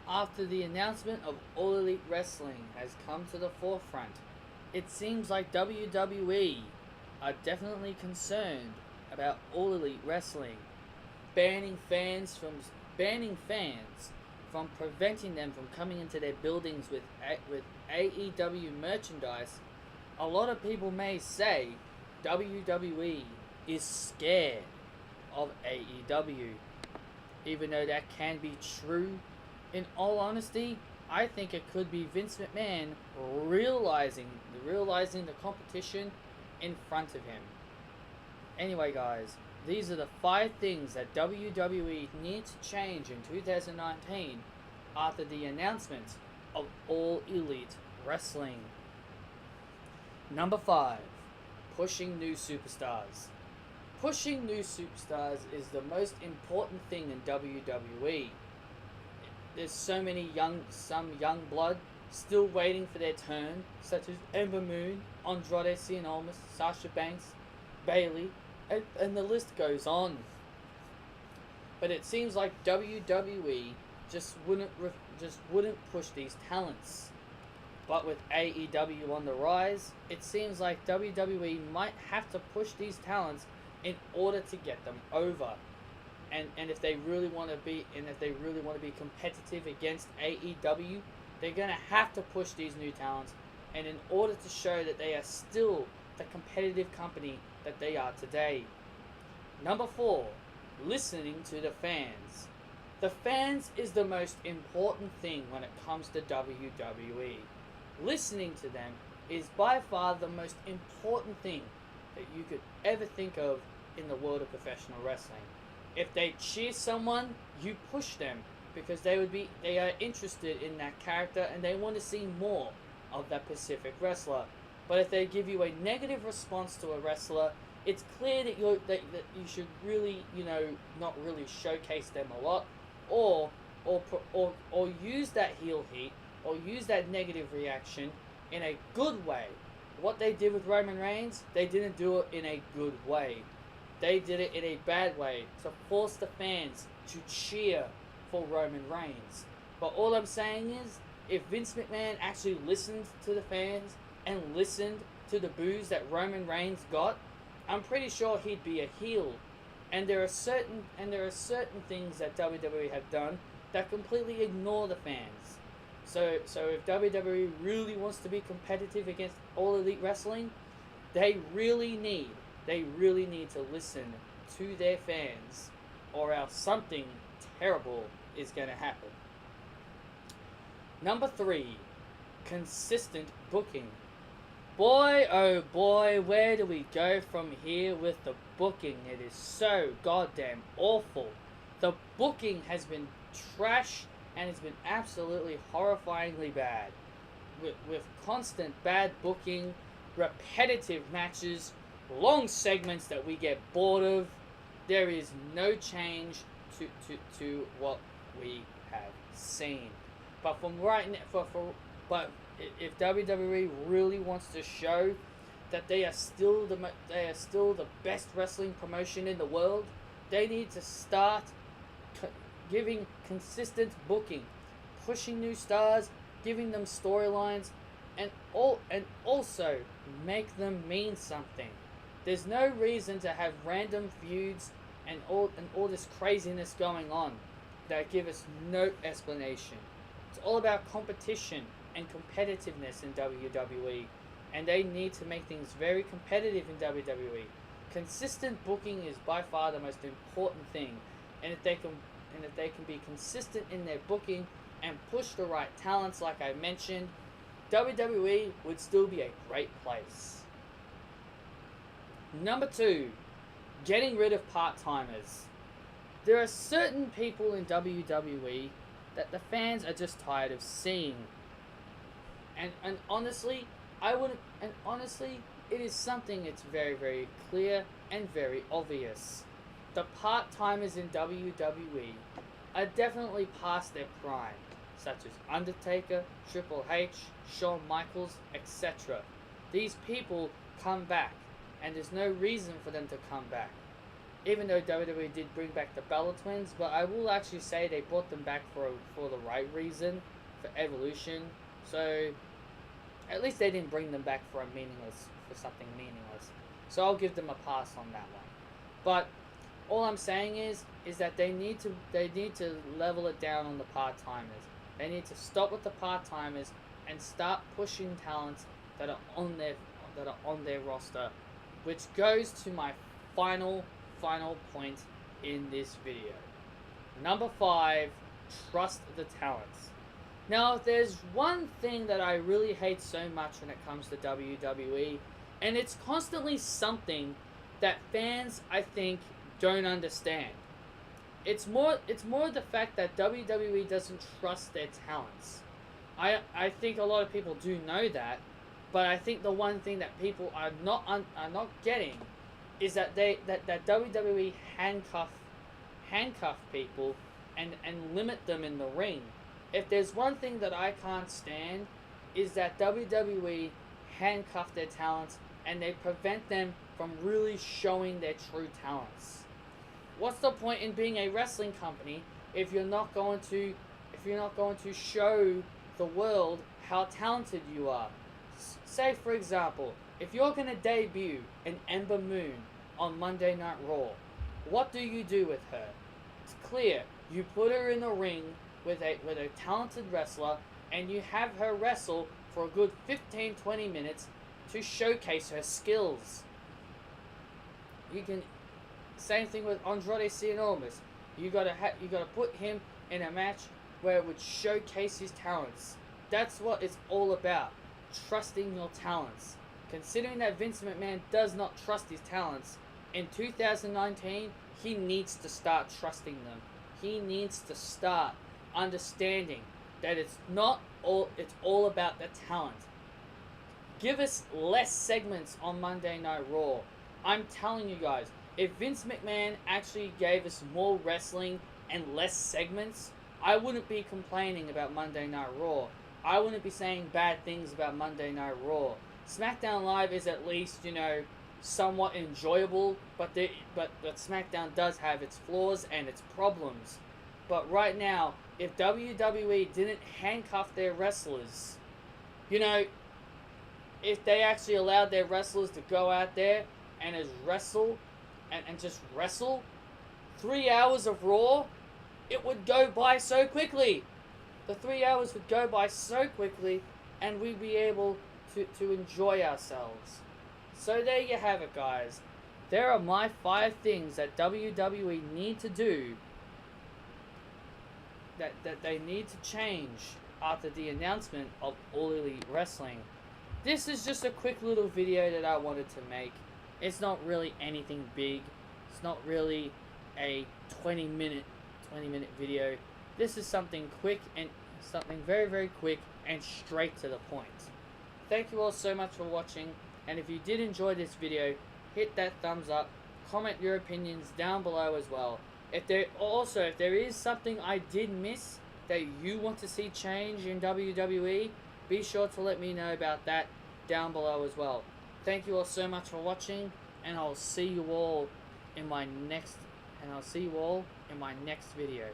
After the announcement of All Elite Wrestling has come to the forefront, it seems like WWE are definitely concerned about All Elite Wrestling, banning fans from banning fans from preventing them from coming into their buildings with AEW merchandise. A lot of people may say WWE is scared of AEW, even though that can be true. In all honesty, I think it could be Vince McMahon realizing the competition in front of him. Anyway, guys, these are the 5 things that WWE needs to change in 2019 after the announcement of All Elite Wrestling. Number 5, pushing new superstars. Pushing new superstars is the most important thing in WWE. There's so many some young blood still waiting for their turn, such as Ember Moon, Andrade Cien Almas, Sasha Banks, Bayley, and the list goes on. But it seems like WWE just wouldn't push these talents. But with AEW on the rise, it seems like WWE might have to push these talents in order to get them over. And if they really want to be competitive against AEW, they're gonna have to push these new talents, and in order to show that they are still the competitive company that they are today. Number 4, listening to the fans. The fans is the most important thing when it comes to WWE. Listening to them is by far the most important thing that you could ever think of in the world of professional wrestling. If they cheer someone, you push them because they are interested in that character and they want to see more of that specific wrestler. But if they give you a negative response to a wrestler, it's clear that you should really, not really showcase them a lot, or use that heel heat or use that negative reaction in a good way. What they did with Roman Reigns, they didn't do it in a good way. They did it in a bad way to force the fans to cheer for Roman Reigns. But all I'm saying is, if Vince McMahon actually listened to the fans and listened to the boos that Roman Reigns got, I'm pretty sure he'd be a heel. And there are certain things that WWE have done that completely ignore the fans. So if WWE really wants to be competitive against All Elite Wrestling, they really need to listen to their fans, or else something terrible is going to happen. Number 3, consistent booking. Boy, oh boy, where do we go from here with the booking? It is so goddamn awful. The booking has been trash, and it's been absolutely horrifyingly bad. With constant bad booking, repetitive matches, long segments that we get bored of, there is no change to what we have seen. But from right now, but if WWE really wants to show that they are still the best wrestling promotion in the world, they need to start giving consistent booking, pushing new stars, giving them storylines, and also make them mean something. There's no reason to have random feuds and all this craziness going on that give us no explanation. It's all about competition and competitiveness in WWE, and they need to make things very competitive in WWE. Consistent booking is by far the most important thing, and if they can be consistent in their booking and push the right talents like I mentioned, WWE would still be a great place. Number 2, getting rid of part-timers. There are certain people in WWE that the fans are just tired of seeing. And honestly, it is something that's very, very clear and very obvious. The part-timers in WWE are definitely past their prime, such as Undertaker, Triple H, Shawn Michaels, etc. These people come back, and there's no reason for them to come back. even though WWE did bring back the Bella Twins, but I will actually say they brought them back for the right reason, for Evolution. So at least they didn't bring them back for something meaningless. So I'll give them a pass on that one. But all I'm saying is that they need to level it down on the part timers. They need to stop with the part timers and start pushing talents that are on their roster, which goes to my final point in this video. Number 5, trust the talents. Now, if there's one thing that I really hate so much when it comes to WWE, and it's constantly something that fans, I think, don't understand. It's more the fact that WWE doesn't trust their talents. I think a lot of people do know that, but I think the one thing that people are not getting is that WWE handcuff people and limit them in the ring. If there's one thing that I can't stand, is that WWE handcuff their talents and they prevent them from really showing their true talents. What's the point in being a wrestling company if you're not going to show the world how talented you are? Say, for example, if you're going to debut an Ember Moon on Monday Night Raw, what do you do with her? It's clear. You put her in a ring with a talented wrestler, and you have her wrestle for a good 15-20 minutes to showcase her skills. You can, same thing with Andrade Cien. You gotta put him in a match where it would showcase his talents. That's what it's all about. Trusting your talents. Considering that Vince McMahon does not trust his talents, in 2019, he needs to start trusting them. He needs to start understanding that it's all about the talent. Give us less segments on Monday Night Raw. I'm telling you guys, if Vince McMahon actually gave us more wrestling and less segments, I wouldn't be complaining about Monday Night Raw. I wouldn't be saying bad things about Monday Night Raw. SmackDown Live is at least, somewhat enjoyable, but SmackDown does have its flaws and its problems. But right now, if WWE didn't handcuff their wrestlers, if they actually allowed their wrestlers to go out there and just wrestle 3 hours of Raw, it would go by so quickly. The 3 hours would go by so quickly, and we'd be able to enjoy ourselves. So there you have it, guys. There are my 5 things that WWE need to do, that they need to change after the announcement of All Elite Wrestling. This is just a quick little video that I wanted to make. It's not really anything big. It's not really a 20 minute video. This is something quick and something very, very quick and straight to the point. Thank you all so much for watching, and if you did enjoy this video, hit that thumbs up, comment your opinions down below as well. If there is something I did miss that you want to see change in WWE, be sure to let me know about that down below as well. Thank you all so much for watching, and I'll see you all in my next video.